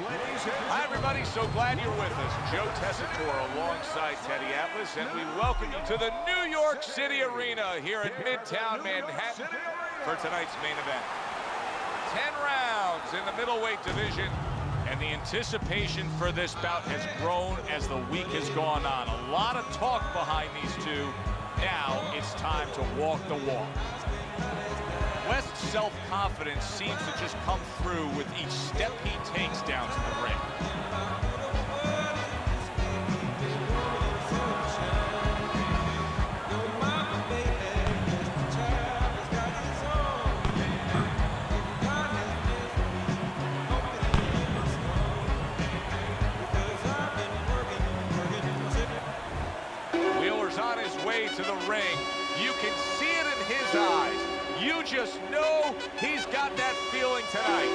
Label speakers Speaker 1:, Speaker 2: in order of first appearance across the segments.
Speaker 1: Hi, everybody. So glad you're with us. Joe Tessitore alongside Teddy Atlas, and we welcome you to the New York City Arena here in Midtown Manhattan for tonight's main event. 10 rounds in the middleweight division, and the anticipation for this bout has grown as the week has gone on. A lot of talk behind these two. Now it's time to walk the walk. West's self-confidence seems to just come through with each step he takes down to the ring. Wheeler's on his way to the ring. You can see it in his eyes. You just know he's got that feeling tonight.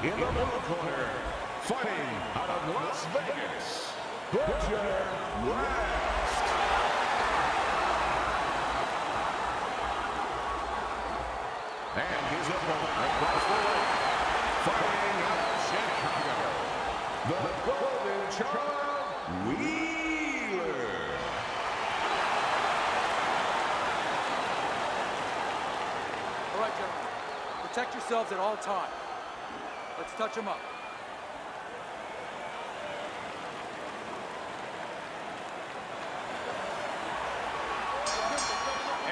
Speaker 2: In the middle corner, fighting out of Las Vegas, Butcher West. And his opponent across the ring, fighting out of Chicago, the Golden Child, Wheeler.
Speaker 3: All right, gentlemen, protect yourselves at all times. Let's touch him up.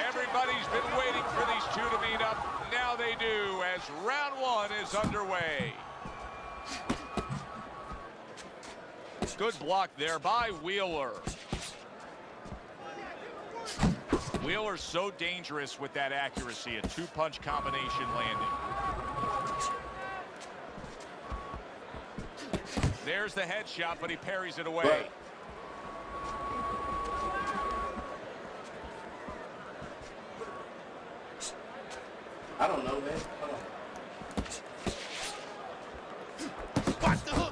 Speaker 1: Everybody's been waiting for these two to meet up. Now they do, as round one is underway. Good block there by Wheeler. Wheeler's so dangerous with that accuracy, a two-punch combination landing. There's the headshot, but he parries it away.
Speaker 2: Right.
Speaker 4: I don't know, man.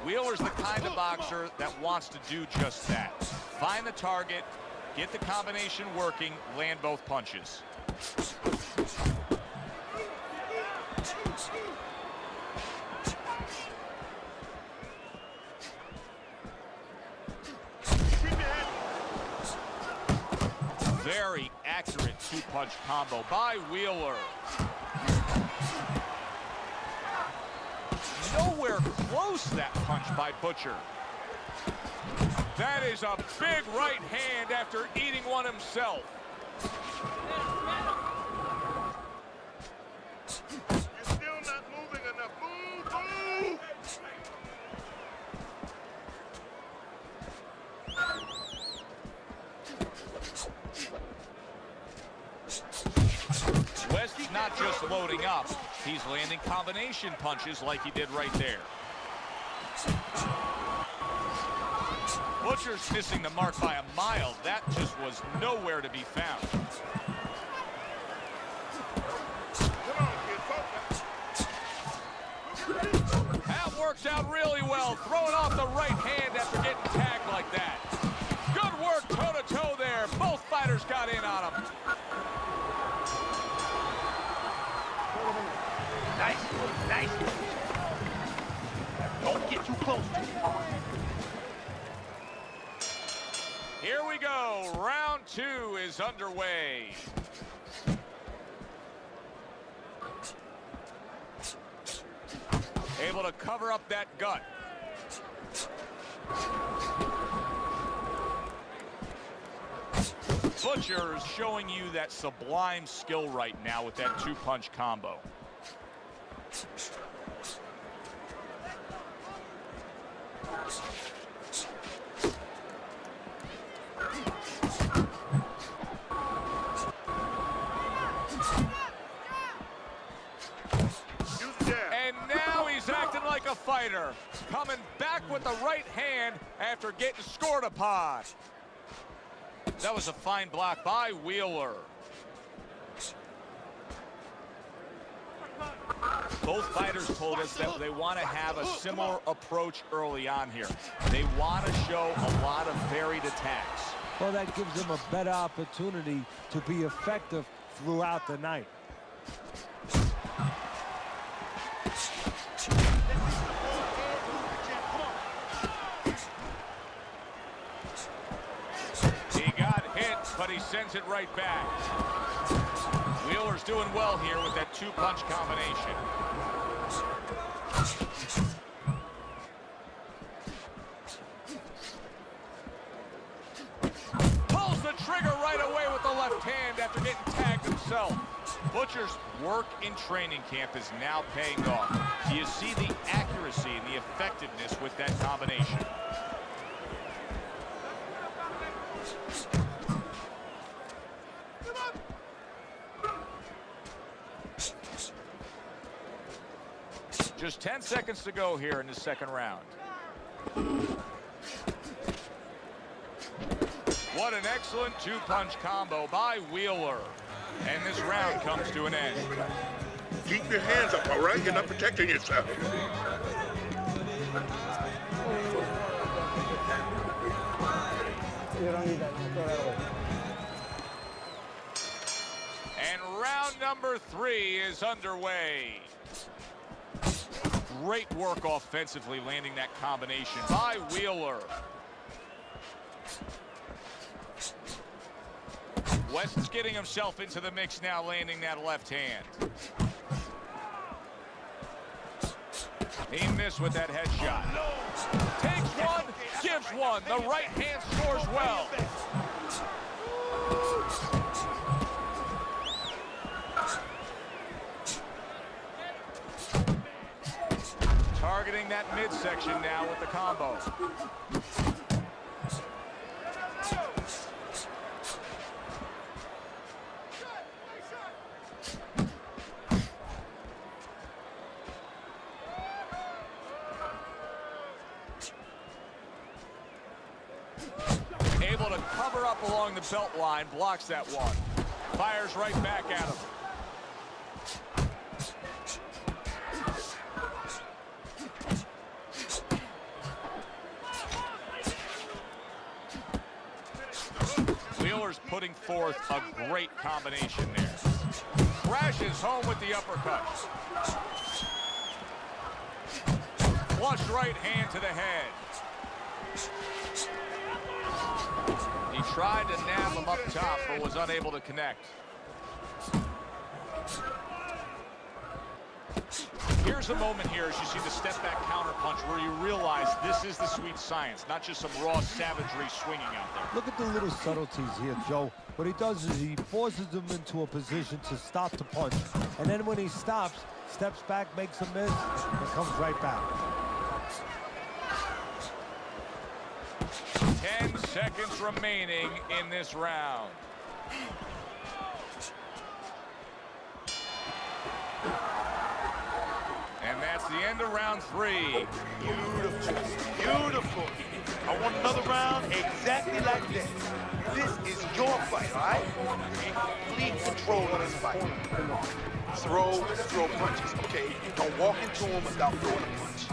Speaker 1: Wheeler's the kind of boxer that wants to do just that. Find the target, get the combination working, land both punches. Very accurate two-punch combo by Wheeler. Nowhere close, that punch by Butcher. That is a big right hand after eating one himself.
Speaker 2: You're still not moving enough. Move!
Speaker 1: West's not just loading up, he's landing combination punches like he did right there. Butcher's missing the mark by a mile. That just was nowhere to be found. That works out really well, throwing off the right hand after getting tagged like that. Good work toe-to-toe there. Both fighters got in on him.
Speaker 5: Nice. Don't get too close to me.
Speaker 1: Here we go. Round two is underway. Able to cover up that gut. Butcher is showing you that sublime skill right now with that two-punch combo. And now he's acting like a fighter, coming back with the right hand after getting scored upon. That was a fine block by Wheeler. Both fighters told us that they want to have a similar approach early on here. They want to show a lot of varied attacks.
Speaker 6: Well, that gives them a better opportunity to be effective throughout the night.
Speaker 1: He got hit, but he sends it right back. Wheeler's doing well here with that two-punch combination. Pulls the trigger right away with the left hand after getting tagged himself. Butcher's work in training camp is now paying off. Do you see the accuracy and the effectiveness with that combination? Just 10 seconds to go here in the second round. What an excellent two-punch combo by Wheeler. And this round comes to an end.
Speaker 2: Keep your hands up, all right? You're not protecting yourself.
Speaker 1: And round number 3 is underway. Great work offensively, landing that combination by Wheeler. West is getting himself into the mix now, landing that left hand. He missed with that headshot. Takes one, gives one. The right hand scores well. Targeting that midsection now with the combo. Able to cover up along the belt line, blocks that one. Fires right back at him. Wheeler's putting forth a great combination there. Crashes home with the uppercut. Flush right hand to the head. He tried to nab him up top, but was unable to connect. Here's a moment here as you see the step-back counterpunch where you realize this is the sweet science, not just some raw savagery swinging out there.
Speaker 6: Look at the little subtleties here, Joe. What he does is he forces them into a position to stop the punch. And then when he stops, steps back, makes a miss, and comes right back.
Speaker 1: 10 seconds remaining in this round. And that's the end of round 3.
Speaker 5: Beautiful. Beautiful. I want another round exactly like this. This is your fight, all right? Complete control of this fight. Throw punches, okay? Don't walk into them without throwing a punch.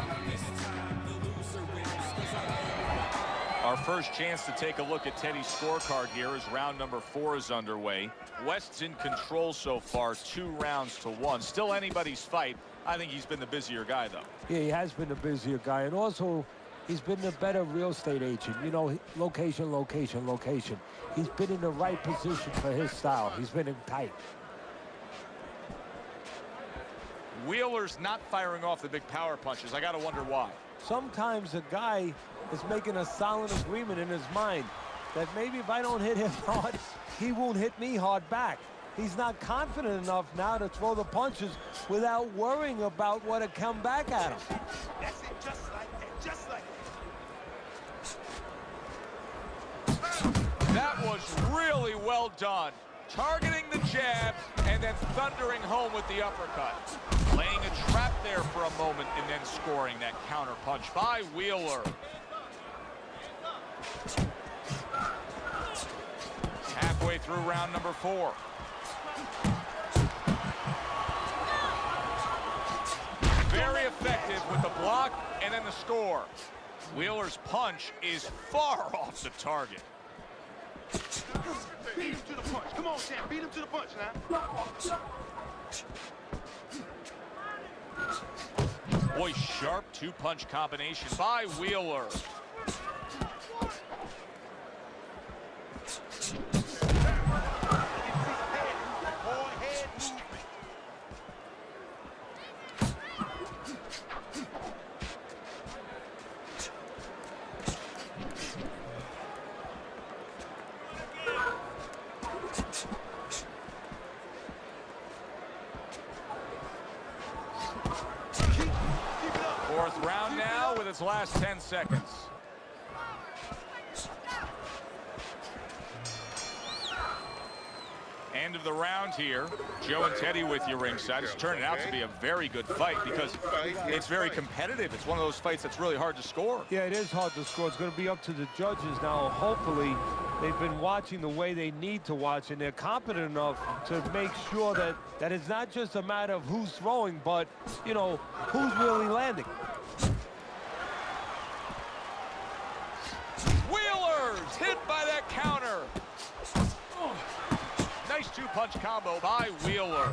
Speaker 1: Our first chance to take a look at Teddy's scorecard here as round number 4 is underway. West's in control so far, 2 rounds to 1. Still anybody's fight. I think he's been the busier guy, though.
Speaker 6: Yeah, he has been the busier guy. And also, he's been the better real estate agent. You know, location, location, location. He's been in the right position for his style. He's been in tight.
Speaker 1: Wheeler's not firing off the big power punches. I got to wonder why.
Speaker 6: Sometimes a guy is making a solid agreement in his mind that maybe if I don't hit him hard, he won't hit me hard back. He's not confident enough now to throw the punches without worrying about what will come back at him.
Speaker 5: That's it, just like that, just like
Speaker 1: that. That was really well done. Targeting the jab and then thundering home with the uppercut. Laying a trap there for a moment and then scoring that counter punch by Wheeler. halfway through round number 4. Very effective with the block and then the score. Wheeler's punch is far off the target.
Speaker 5: Beat him to the punch. Come on, Sam. Beat him to the punch now.
Speaker 1: Boy, sharp two-punch combination by Wheeler. Fourth round now with its last 10 seconds. End of the round here. Joe and Teddy with you ringside. It's turning out to be a very good fight because it's very competitive. It's one of those fights that's really hard to score.
Speaker 6: Yeah, it is hard to score. It's going to be up to the judges now. Hopefully, they've been watching the way they need to watch, and they're competent enough to make sure that it's not just a matter of who's throwing, but, you know, who's really landing.
Speaker 1: Wheeler's hit by that counter. Nice two-punch combo by Wheeler.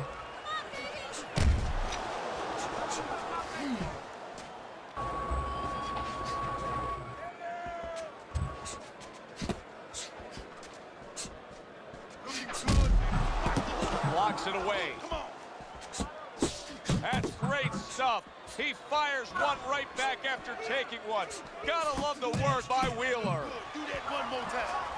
Speaker 1: Blocks it away. That's great stuff. He fires one right back after taking one. Gotta love the work by Wheeler.
Speaker 5: Do that one more time.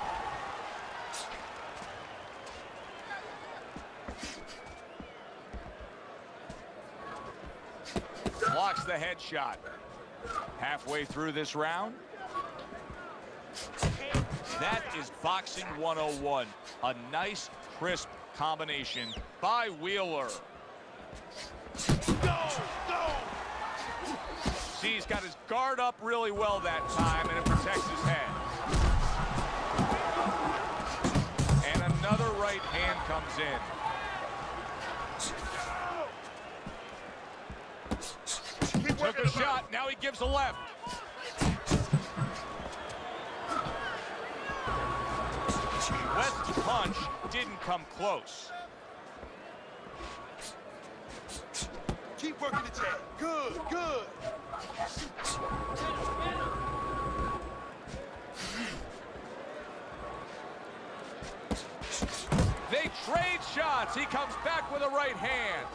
Speaker 1: Blocks the headshot. Halfway through this round. That is boxing 101. A nice, crisp combination by Wheeler.
Speaker 5: Go! Go!
Speaker 1: See, he's got his guard up really well that time, and it protects his head. And another right hand comes in. Took a shot, now he gives a left. West's punch didn't come close.
Speaker 5: Keep working the jab. Good, good.
Speaker 1: They trade shots. He comes back with a right hand.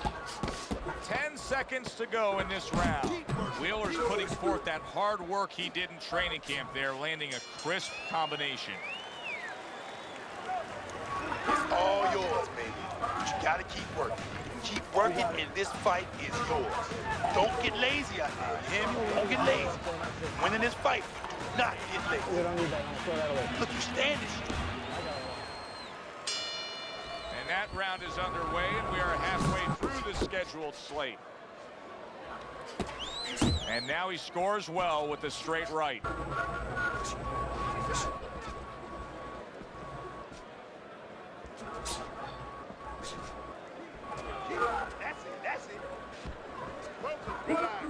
Speaker 1: 10 seconds to go in this round. Wheeler's putting forth that hard work he did in training camp there, landing a crisp combination.
Speaker 5: It's all yours, baby. But you gotta keep working. Keep working, and this fight is yours. Don't get lazy out there. You hear me? Don't get lazy. Winning this fight, do not get lazy. Look, you standing strong.
Speaker 1: And that round is underway, and we are halfway through the scheduled slate. And now he scores well with the straight right.
Speaker 5: That's it, that's it.
Speaker 2: Welcome, relax.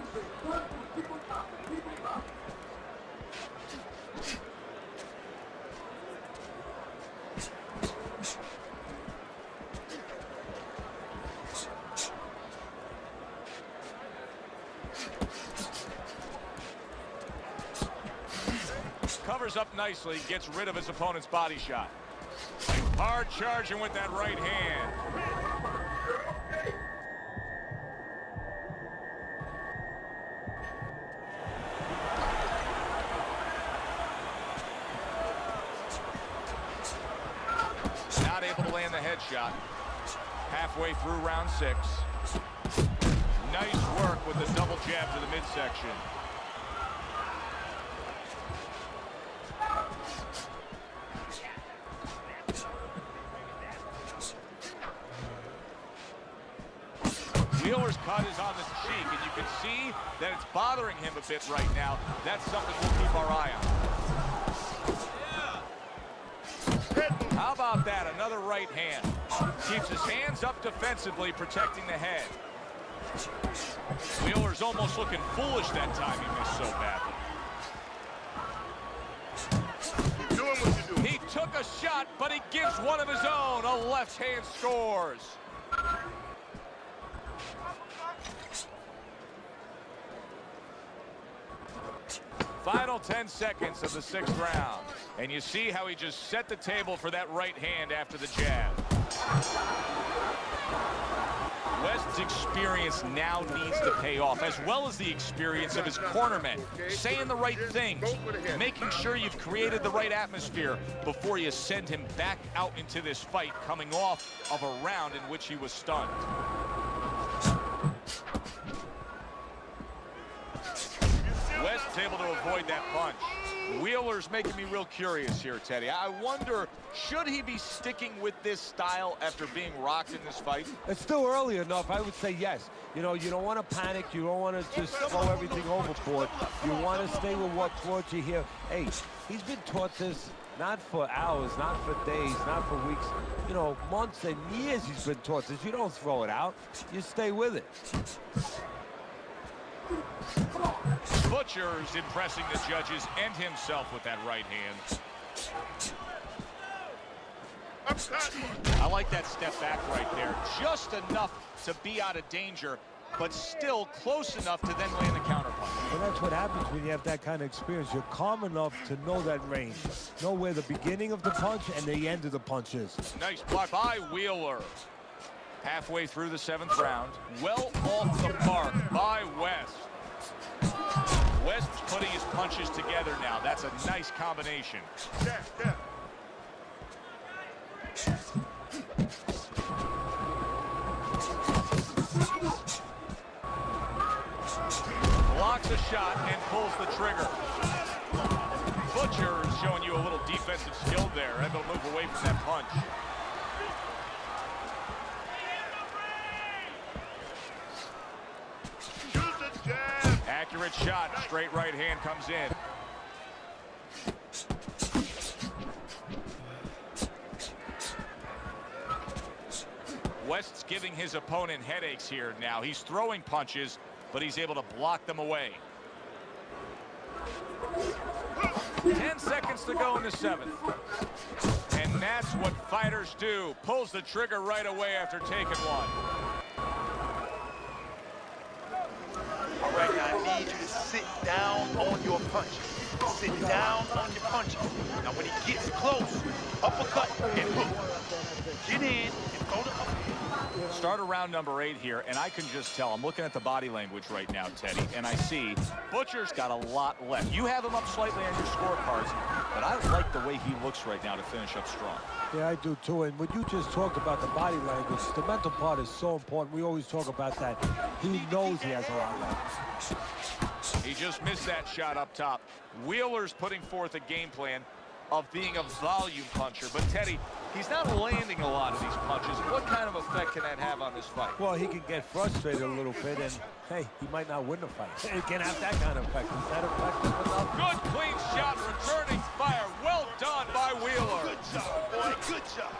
Speaker 1: Covers up nicely, gets rid of his opponent's body shot. Hard charging with that right hand. Not able to land the headshot. Halfway through round 6. Nice work with the double jab to the midsection. Wheeler's cut is on the cheek, and you can see that it's bothering him a bit right now. That's something we'll keep our eye on.
Speaker 2: Head move.
Speaker 1: How about that? Another right hand. Keeps his hands up defensively, protecting the head. Wheeler's almost looking foolish that time he missed so badly.
Speaker 2: Keep doing what you do.
Speaker 1: He took a shot, but he gives one of his own. A left hand scores. Final 10 seconds of the 6th round. And you see how he just set the table for that right hand after the jab. West's experience now needs to pay off, as well as the experience of his cornermen. Saying the right things, making sure you've created the right atmosphere before you send him back out into this fight, coming off of a round in which he was stunned. West's able to avoid that punch. Wheeler's making me real curious here, Teddy. I wonder, should he be sticking with this style after being rocked in this fight?
Speaker 6: It's still early enough. I would say yes. You know, you don't want to panic. You don't want to just throw everything overboard. You want to stay with what brought you here. Hey, he's been taught this not for hours, not for days, not for weeks. You know, months and years he's been taught this. You don't throw it out. You stay with it.
Speaker 1: Butcher's impressing the judges and himself with that right hand. I like that step back right there. Just enough to be out of danger, but still close enough to then land the counterpunch.
Speaker 6: Well, that's what happens when you have that kind of experience. You're calm enough to know that range. Know where the beginning of the punch and the end of the punch is.
Speaker 1: Nice block by Wheeler. Halfway through the 7th round. Well off the mark by West. West's putting his punches together now. That's a nice combination. Blocks a shot and pulls the trigger. Butcher is showing you a little defensive skill there. Able to move away from that punch. Accurate shot, straight right hand comes in. West's giving his opponent headaches here now. He's throwing punches, but he's able to block them away. 10 seconds to go in the 7th. And that's what fighters do. Pulls the trigger right away after taking one.
Speaker 5: All right, now I need you to sit down on your punches. Sit down on your punches. Now when he gets close, uppercut and hook. Get in and throw the uppercut.
Speaker 1: Start around number 8 here, and I can just tell. I'm looking at the body language right now, Teddy, and I see Butcher's got a lot left. You have him up slightly on your scorecards, but I like the way he looks right now to finish up strong.
Speaker 6: Yeah, I do too. And what you just talked about, the body language, the mental part is so important. We always talk about that. He knows he has a lot left.
Speaker 1: He just missed that shot up top. Wheeler's putting forth a game plan of being a volume puncher. But Teddy, he's not landing a lot of these punches. What kind of effect can that have on this fight?
Speaker 6: Well, he can get frustrated a little bit, and hey, he might not win the fight. It can have that kind of effect. Is that effective enough?
Speaker 1: Good clean shot, returning fire. Well done by Wheeler.
Speaker 5: Good job, boy, good job.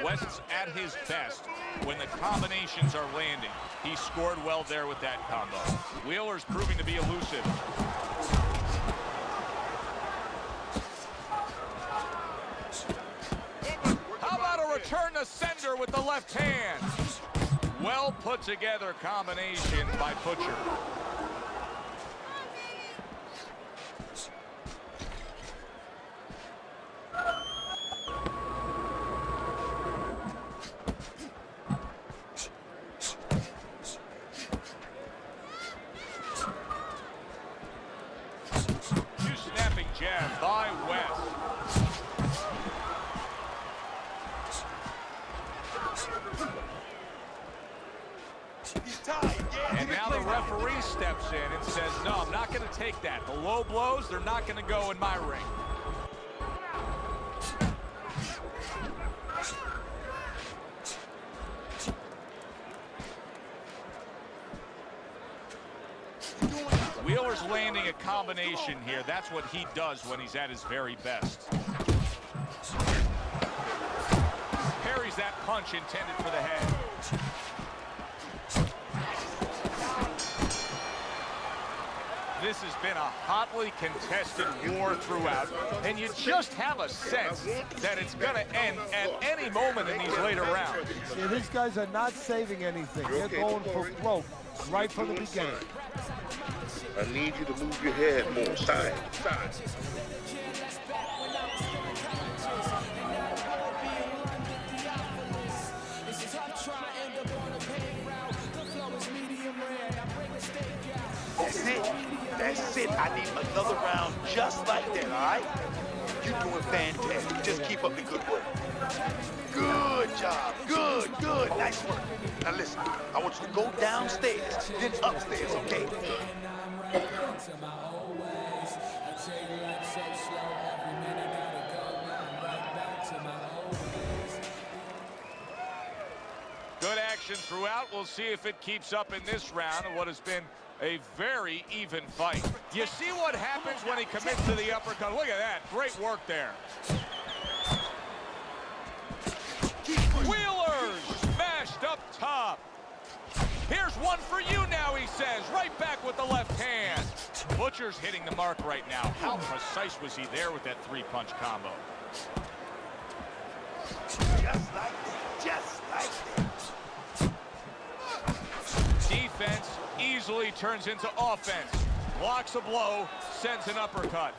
Speaker 1: West's at his best when the combinations are landing. He scored well there with that combo. Wheeler's proving to be elusive. How about a return to sender with the left hand? Well put together combination by Butcher. Jab by West. And now the referee steps in and says, no, I'm not going to take that. The low blows, they're not going to go in my ring. Wheeler's landing a combination here. That's what he does when he's at his very best. Parries that punch intended for the head. This has been a hotly contested war throughout, and you just have a sense that it's going to end at any moment in these later rounds.
Speaker 6: Yeah, these guys are not saving anything. They're going for broke right from the beginning.
Speaker 2: I need you to move your head more side to side.
Speaker 5: That's it. That's it. I need another round just like that, all right? You're doing fantastic. Just keep up the good work. Good job. Good, good. Nice work. Now listen, I want you to go downstairs, then upstairs, okay?
Speaker 1: Good action throughout. We'll see if it keeps up in this round of what has been a very even fight. You see what happens when he commits to the uppercut. Look at that. Great work there. Wheeler smashed up top. Here's one for you now, he says. Right back with the left hand. Butcher's hitting the mark right now. How precise was he there with that three-punch combo?
Speaker 5: Just like that. Just like that.
Speaker 1: Defense easily turns into offense. Blocks a blow, sends an uppercut.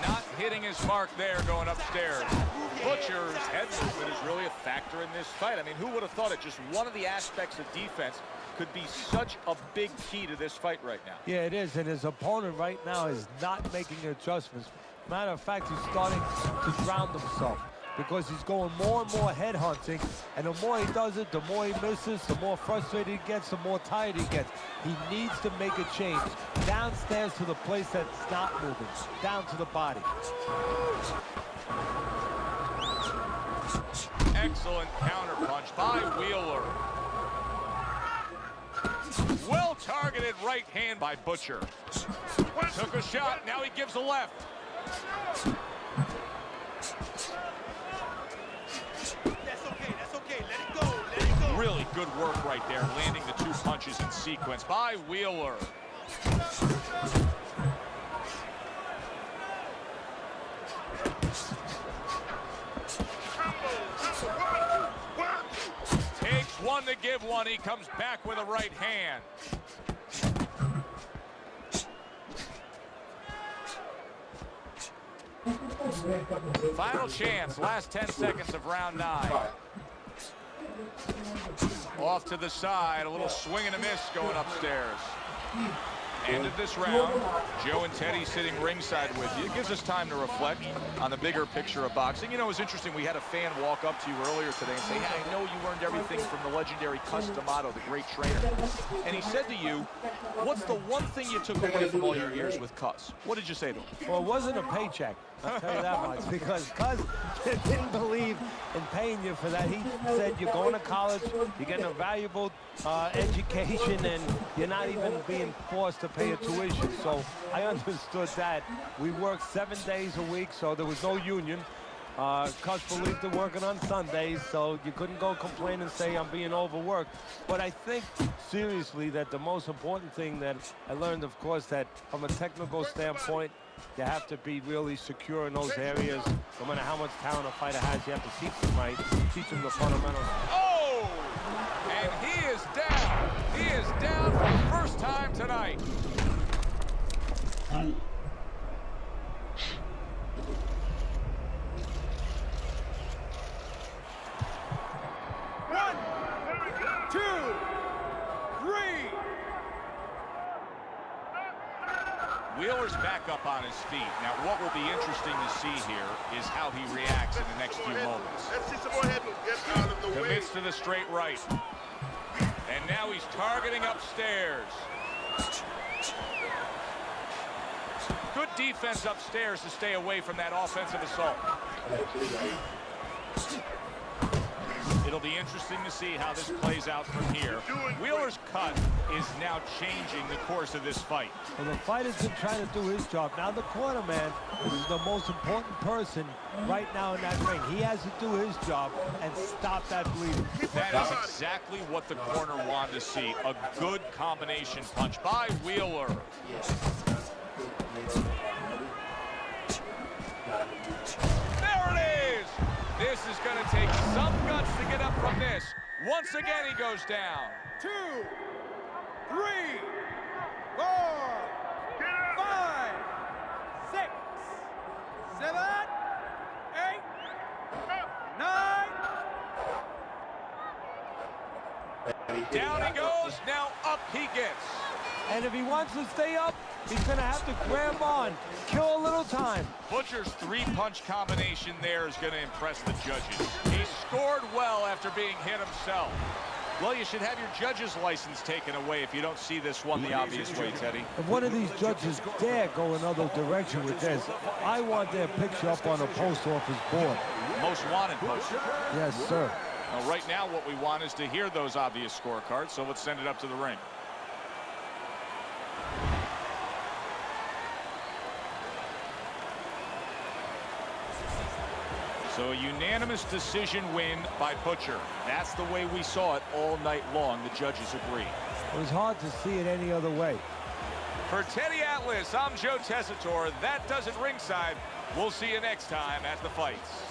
Speaker 1: Not hitting his mark there going upstairs. Butcher's head movement is really a factor in this fight. I mean, who would have thought it? Just one of the aspects of defense could be such a big key to this fight right now.
Speaker 6: Yeah, it is, and his opponent right now is not making adjustments. Matter of fact, he's starting to ground himself because he's going more and more head hunting, and the more he does it, the more he misses, the more frustrated he gets, the more tired he gets. He needs to make a change downstairs to the place that's not moving, down to the body.
Speaker 1: Excellent counterpunch by Wheeler. Well-targeted right hand by Butcher. Took a shot, now he gives a left.
Speaker 5: That's okay, let it go.
Speaker 1: Really good work right there, landing the two punches in sequence by Wheeler. Takes one to give one. He comes back with a right hand. Final chance, last 10 seconds of round 9. Off to the side, a little swing and a miss going upstairs. Ended this round. Joe and Teddy sitting ringside with you. It gives us time to reflect on the bigger picture of boxing. You know, it was interesting. We had a fan walk up to you earlier today and say, hey, I know you learned everything from the legendary Cus D'Amato, the great trainer. And he said to you, what's the one thing you took away from all your years with Cus? What did you say to him?
Speaker 6: Well, it wasn't a paycheck, I'll tell you that much, because Cus didn't believe in paying you for that. He said you're going to college, you're getting a valuable education, and you're not even being forced to pay a tuition. So I understood that. We worked 7 days a week, so there was no union. Cus believed in working on Sundays, so you couldn't go complain and say I'm being overworked. But I think, seriously, that the most important thing that I learned, of course, that from a technical standpoint, you have to be really secure in those areas. No matter how much talent a fighter has, you have to teach them right, teach them the fundamentals.
Speaker 1: Oh! And he is down. He is down for the first time tonight.
Speaker 3: One, two, three.
Speaker 1: Wheeler's back up on his feet. Now, what will be interesting to see here is how he reacts in the next few moments.
Speaker 2: Let's see some more head move. Get out of the way.
Speaker 1: Commits to the straight right. And now he's targeting upstairs. Good defense upstairs to stay away from that offensive assault. It'll be interesting to see how this plays out from here. Wheeler's cut is now changing the course of this fight.
Speaker 6: Well, the fighter's been trying to do his job. Now the corner man is the most important person right now in that ring. He has to do his job and stop that bleeding.
Speaker 1: That is exactly what the corner wanted to see. A good combination punch by Wheeler. There it is! This is going to take some guts to get up from this. Once again, he goes down.
Speaker 3: 2, 3, 4, 5, 6, 7, 8, 9.
Speaker 1: Down he goes, now up he gets.
Speaker 6: And if he wants to stay up, he's going to have to grab on, kill a little time.
Speaker 1: Butcher's three-punch combination there is going to impress the judges. He scored well after being hit himself. Well, you should have your judge's license taken away if you don't see this one the obvious way, Teddy.
Speaker 6: If one of these judges dare go another direction with this, I want their picture up on a post office board.
Speaker 1: Most wanted poster.
Speaker 6: Yes, sir.
Speaker 1: Now, right now, what we want is to hear those obvious scorecards, so let's send it up to the ring. So a unanimous decision win by Butcher. That's the way we saw it all night long. The judges agree.
Speaker 6: It was hard to see it any other way.
Speaker 1: For Teddy Atlas, I'm Joe Tessitore. That does it ringside. We'll see you next time at the fights.